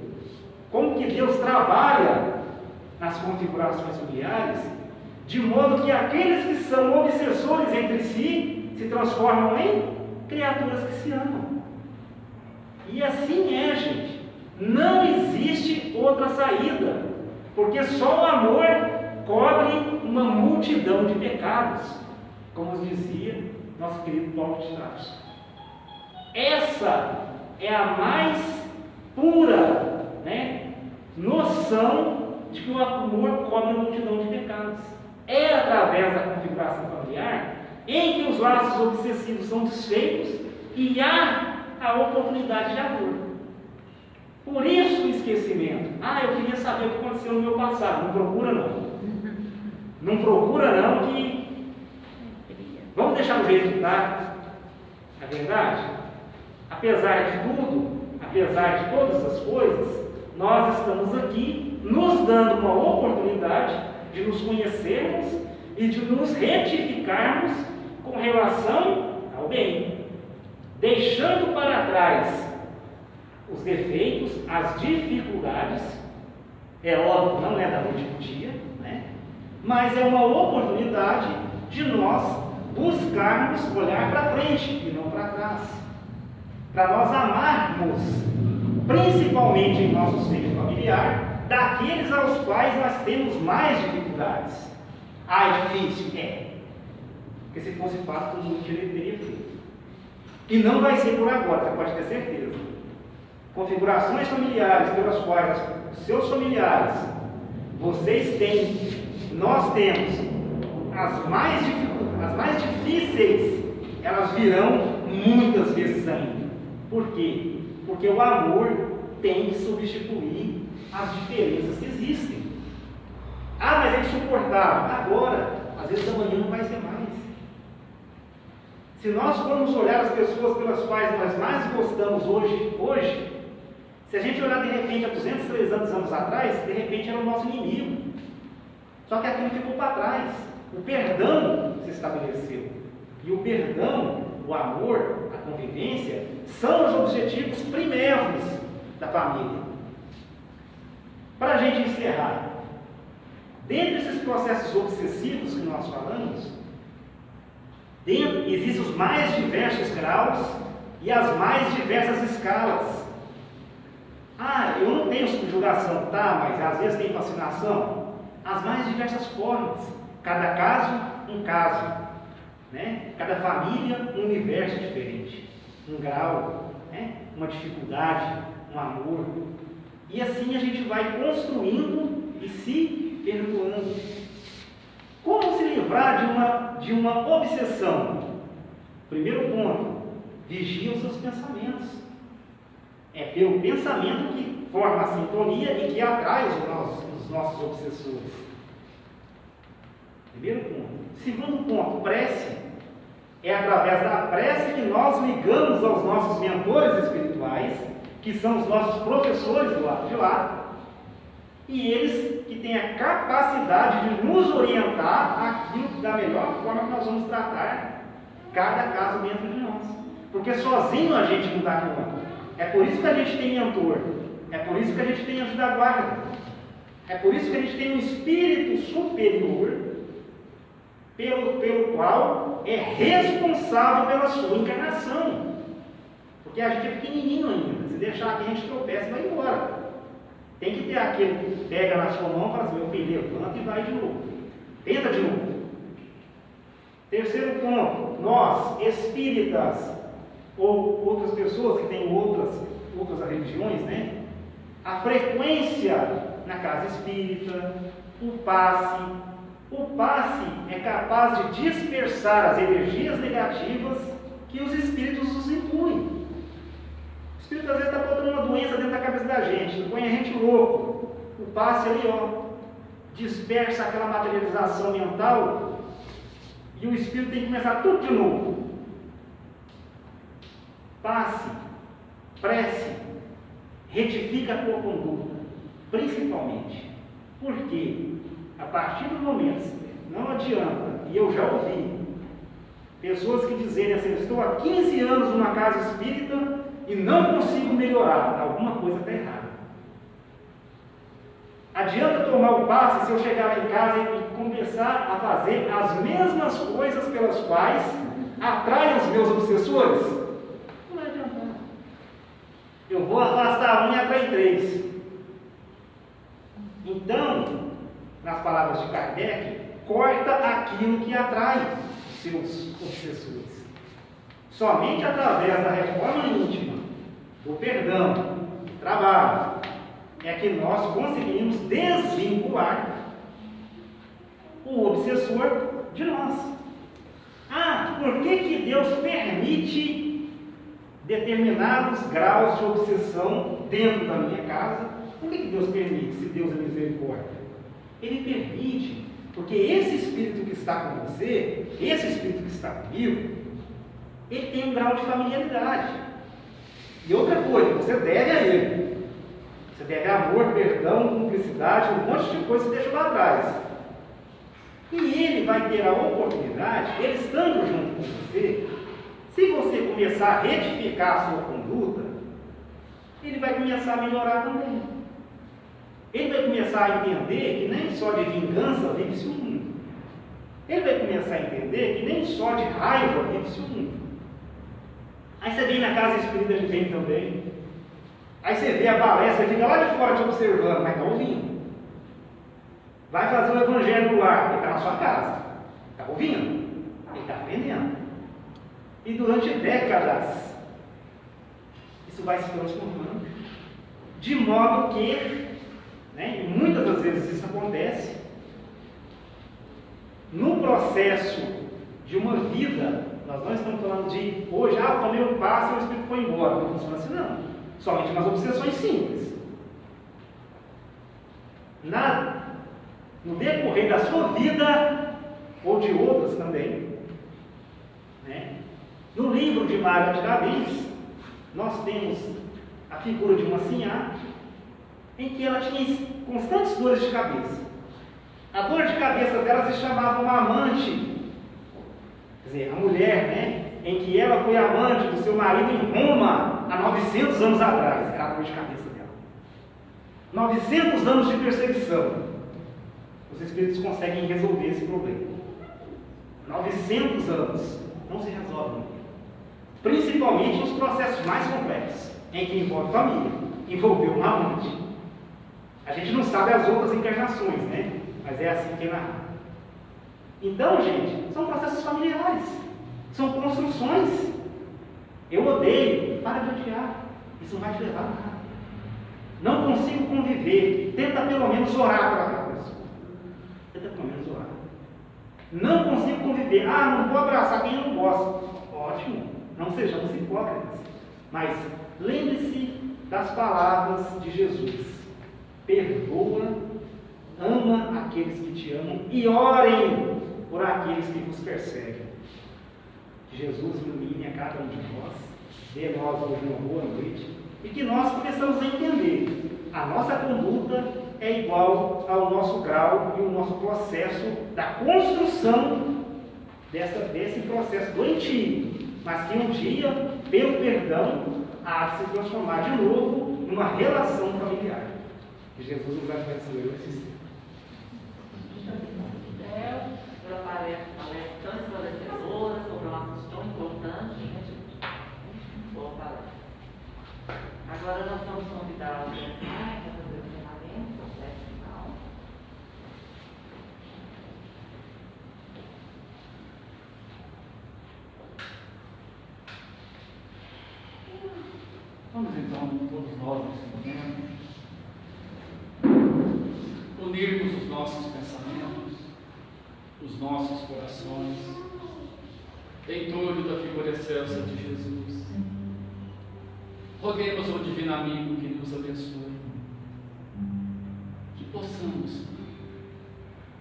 Como que Deus trabalha nas configurações familiares, de modo que aqueles que são obsessores entre si se transformam em criaturas que se amam. E assim é, gente. Não existe outra saída, porque só o amor cobre uma multidão de pecados, como nos dizia nosso querido Paulo de Tarso. Essa é a mais pura, né, noção de que o amor cobre uma multidão de pecados. é através da configuração familiar em que os laços obsessivos são desfeitos e há a oportunidade de amor. Por isso o esquecimento. Eu queria saber o que aconteceu no meu passado. Não procura não. Não procura não, que vamos deixar do jeito que está. É verdade? Apesar de tudo, apesar de todas as coisas, nós estamos aqui nos dando uma oportunidade de nos conhecermos e de nos retificarmos com relação ao bem, deixando para trás os defeitos, as dificuldades. É óbvio, não é da noite para o dia, né? Mas é uma oportunidade de nós buscarmos olhar para frente e não para trás, para nós amarmos, principalmente em nosso seio familiar, daqueles aos quais nós temos mais dificuldades. É difícil? Porque se fosse fácil, todo mundo teria feito. E não vai ser por agora, você pode ter certeza. Configurações familiares pelas quais os seus familiares, vocês têm, nós temos, as mais difíceis, elas virão muitas vezes ainda. Por quê? Porque o amor tem que substituir as diferenças que existem. Mas é insuportável. Agora, às vezes amanhã não vai ser mais. Se nós formos olhar as pessoas pelas quais nós mais gostamos hoje, se a gente olhar de repente há 200, 300 anos atrás, de repente era o nosso inimigo. Só que aquilo ficou para trás. O perdão se estabeleceu. E o perdão, o amor, a convivência, são os objetivos primeiros da família. Para a gente encerrar, dentre esses processos obsessivos que nós falamos, existem os mais diversos graus e as mais diversas escalas. Eu não tenho subjugação, mas às vezes tem fascinação. As mais diversas formas. Cada caso, um caso. Né? Cada família, um universo diferente. Um grau, né? Uma dificuldade, um amor. E assim a gente vai construindo e se perdoando. Como se livrar de uma obsessão? Primeiro ponto, vigia os seus pensamentos. É pelo pensamento que forma a sintonia e que atrai os nossos obsessores. Primeiro ponto. Segundo ponto, prece. É através da prece que nós ligamos aos nossos mentores espirituais, que são os nossos professores do lado de lá, e eles que têm a capacidade de nos orientar aquilo da melhor forma que nós vamos tratar cada caso dentro de nós. Porque sozinho a gente não dá conta. É por isso que a gente tem mentor. É por isso que a gente tem anjo da guarda. É por isso que a gente tem um espírito superior pelo qual é responsável pela sua encarnação. Porque a gente é pequenininho ainda. Se deixar aqui a gente tropeça e vai embora. Tem que ter aquele que pega na sua mão e fala assim: meu filho, levanta e vai de novo. Tenta de novo. Terceiro ponto, nós, espíritas, ou outras pessoas que têm outras religiões, né? A frequência na casa espírita, o passe é capaz de dispersar as energias negativas que os espíritos nos impunem. O espírito às vezes está botando uma doença dentro da cabeça da gente, põe a gente louco. O passe ali, dispersa aquela materialização mental e o espírito tem que começar tudo de novo. Passe, prece, retifica a tua conduta, principalmente. Porque a partir do momento, não adianta, e eu já ouvi pessoas que dizem assim: estou há 15 anos numa casa espírita e não consigo melhorar, alguma coisa está errada. Adianta tomar o passe se eu chegar lá em casa e começar a fazer as mesmas coisas pelas quais atraem os meus obsessores? Não vai adiantar. Eu vou afastar um e atrair 3. Então, nas palavras de Kardec, corta aquilo que atrai os seus obsessores. Somente através da reforma íntima, do perdão, do trabalho, é que nós conseguimos desvincular o obsessor de nós. Ah, por que Deus permite determinados graus de obsessão dentro da minha casa? Por que Deus permite, se Deus é misericórdia? Ele permite, porque esse espírito que está com você, esse espírito que está comigo, ele tem um grau de familiaridade. E outra coisa, você deve a ele. Você deve amor, perdão, cumplicidade, um monte de coisa que você deixa lá atrás. E ele vai ter a oportunidade, ele estando junto com você, se você começar a retificar a sua conduta, ele vai começar a melhorar também. Ele vai começar a entender que nem só de vingança vive-se o mundo. Ele vai começar a entender que nem só de raiva vive-se o mundo. Aí você vem na casa espírita, ele vem também. Aí você vê a palestra, ele fica lá de fora te observando, mas está ouvindo. Vai fazer o evangelho no lar, ele está na sua casa. Está ouvindo? Ele está aprendendo. E durante décadas, isso vai se transformando. De modo que, né, e muitas das vezes isso acontece, no processo de uma vida, nós não estamos falando de hoje, eu tomei um passo e o espírito foi embora. Não funciona assim, não. Somente nas obsessões simples. No decorrer da sua vida, ou de outras também, né? No livro de Mária de Davis, nós temos a figura de uma sinhá, em que ela tinha constantes dores de cabeça. A dor de cabeça dela se chamava uma amante, quer dizer, a mulher, né? Em que ela foi amante do seu marido em Roma há 900 anos atrás. Era a dor de cabeça dela. 900 anos de perseguição. Os espíritos conseguem resolver esse problema. 900 anos não se resolve. Principalmente nos processos mais complexos, em que envolve família, envolveu um amante. A gente não sabe as outras encarnações, né? Mas é assim que é narrado. Então, gente, são processos familiares. São construções. Eu odeio, para de odiar. Isso não vai te levar a nada. Não consigo conviver. Tenta pelo menos orar para aquela pessoa. Tenta pelo menos orar. Não consigo conviver. Não vou abraçar quem eu não gosto. Ótimo. Não sejamos hipócritas. Mas lembre-se das palavras de Jesus. Perdoa, ama aqueles que te amam e orem por aqueles que vos perseguem. Jesus ilumine a cada um de nós, dê a nós hoje uma boa noite, e que nós começamos a entender, a nossa conduta é igual ao nosso grau e o nosso processo da construção desse processo doentio, mas que um dia, pelo perdão, há de se transformar de novo numa relação familiar. Que Jesus nos abençoe esses tempos. Pela palestra tão esclarecedora, sobre um assunto tão importante, né, gente? Boa palestra. Agora nós vamos convidar o André para fazer o encerramento, o teste final. Vamos então, todos nós nesse momento, unirmos os nossos pensamentos, os nossos corações, em torno da figura excelsa de Jesus. Roguemos ao Divino Amigo que nos abençoe, que possamos,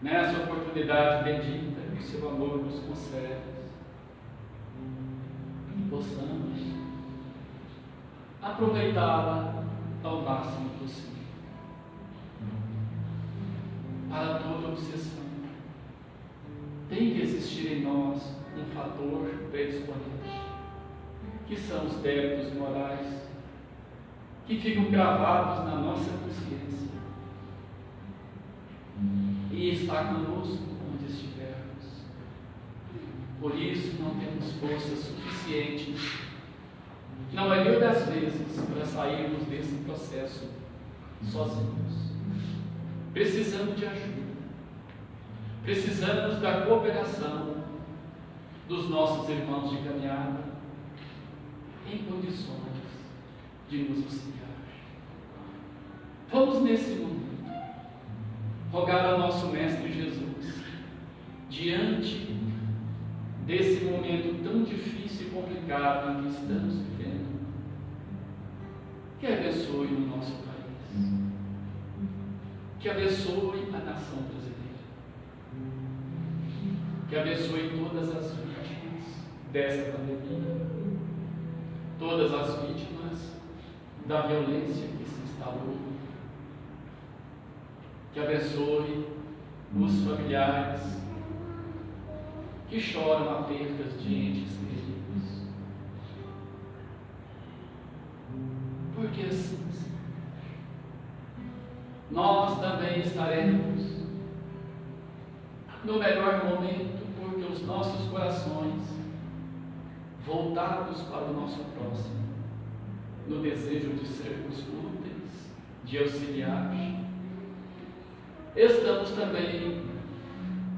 nessa oportunidade bendita que o seu amor nos concede, que possamos aproveitá-la ao máximo possível. Para toda obsessão, tem que existir em nós um fator predisponente, que são os débitos morais, que ficam gravados na nossa consciência, e está conosco onde estivermos. Por isso não temos forças suficientes, na maioria das vezes, para sairmos desse processo sozinhos. Precisamos de ajuda. Precisamos da cooperação dos nossos irmãos de caminhada em condições de nos auxiliar. Vamos nesse momento rogar ao nosso Mestre Jesus diante desse momento tão difícil e complicado em que estamos vivendo, que abençoe o nosso país, que abençoe a nação brasileira, que abençoe todas as vítimas dessa pandemia, todas as vítimas da violência que se instalou, que abençoe os familiares que choram a perdas de entes queridos. Porque assim, Senhor, nós também estaremos no melhor momento, porque os nossos corações voltados para o nosso próximo, no desejo de sermos úteis, de auxiliar, estamos também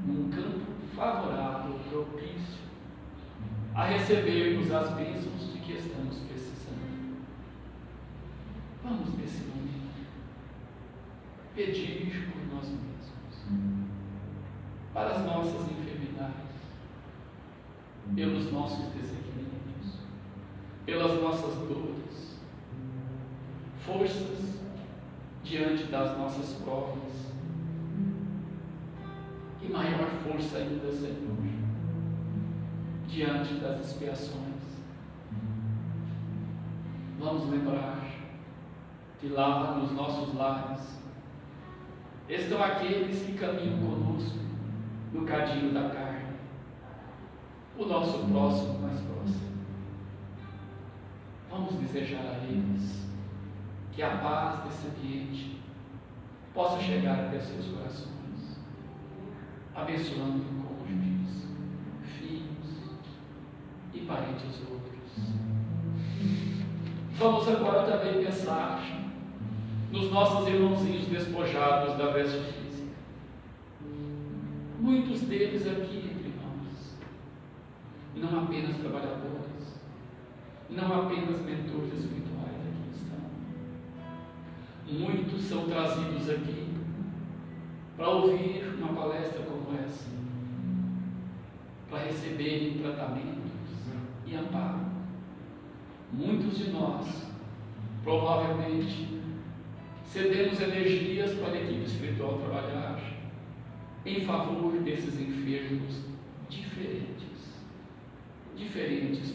num campo favorável, propício, a recebermos as bênçãos de que estamos precisando. Vamos nesse momento pedir por nós mesmos, para as nossas enfermidades, pelos nossos desequilíbrios, pelas nossas dores, forças diante das nossas provas, e maior força ainda, Senhor, diante das expiações. Vamos lembrar que lá nos nossos lares estão aqueles que caminham conosco no cadinho da carne, o nosso próximo mais próximo. Vamos desejar a eles que a paz desse ambiente possa chegar até seus corações, abençoando cônjuges, filhos e parentes outros. Vamos agora também pensar nos nossos irmãozinhos despojados da veste física. Muitos deles aqui entre nós, não apenas trabalhadores, não apenas mentores espirituais aqui estão. Muitos são trazidos aqui para ouvir uma palestra como essa, para receberem tratamentos e amparo. Muitos de nós, provavelmente, cedemos energias para a equipe espiritual trabalhar em favor desses enfermos diferentes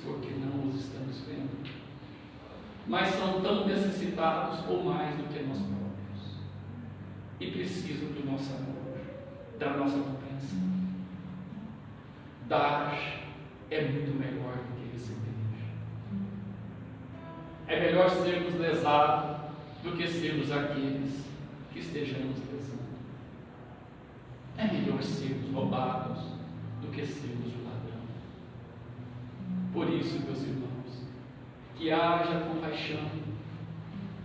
porque não os estamos vendo, mas são tão necessitados ou mais do que nós próprios e precisam do nosso amor, da nossa compreensão. Dar é muito melhor do que receber. É melhor sermos lesados do que sermos aqueles que estejamos lesando. É melhor sermos roubados do que sermos o ladrão. Por isso, meus irmãos, que haja compaixão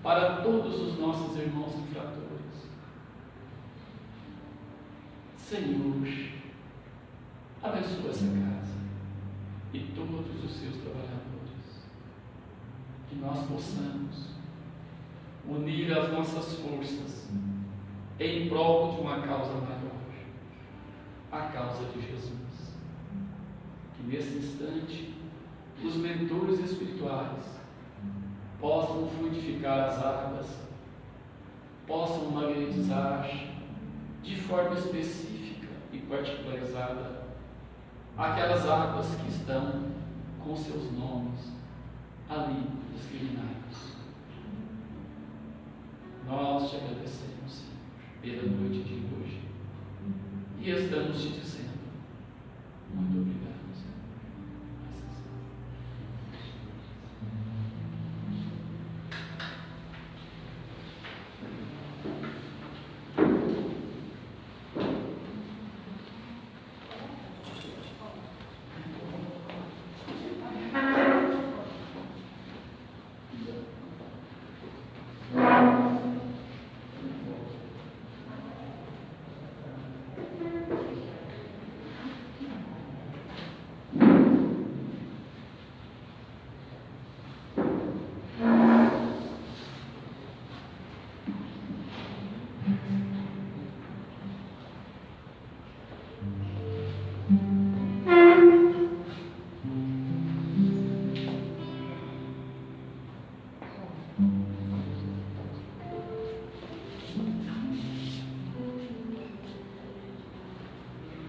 para todos os nossos irmãos infratores. Senhor, abençoa essa casa e todos os seus trabalhadores, que nós possamos unir as nossas forças em prol de uma causa maior, a causa de Jesus. Que nesse instante os mentores espirituais possam fluidificar as águas, possam magnetizar de forma específica e particularizada aquelas águas que estão com seus nomes ali discriminados. Nós te agradecemos, Senhor, pela noite de hoje e estamos te dizendo muito obrigado, Senhor.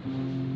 Amém.